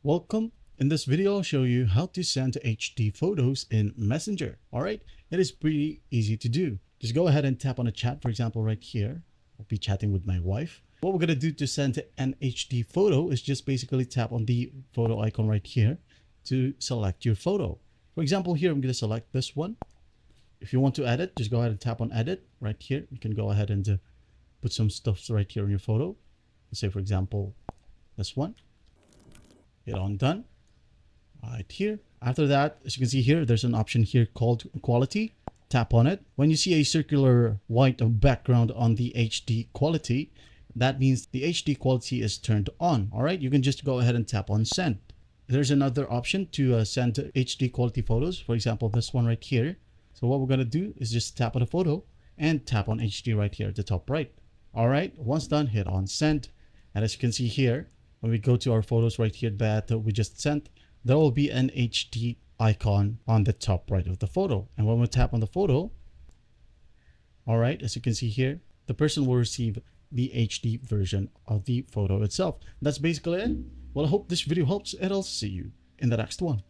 Welcome. In this video, I'll show you how to send HD photos in Messenger. All right, it is pretty easy to do. Just go ahead and tap on a chat. For example, right here, I'll be chatting with my wife. What we're going to do to send an HD photo is just basically tap on the photo icon right here to select your photo. For example, here, I'm going to select this one. If you want to edit, just go ahead and tap on edit right here. You can go ahead and put some stuff right here in your photo. Let's say, for example, this one. Hit on done right here. After that, as you can see here, there's an option here called quality. Tap on it. When you see a circular white background on the HD quality, that means the HD quality is turned on. All right, you can just go ahead and tap on send. There's another option to send HD quality photos. For example, this one right here. So what we're going to do is just tap on the photo and tap on HD right here at the top right. All right, once done, hit on send. And as you can see here, when we go to our photos right here that we just sent, there will be an HD icon on the top right of the photo. And when we tap on the photo, all right, as you can see here, the person will receive the HD version of the photo itself. That's basically it. Well, I hope this video helps, and I'll see you in the next one.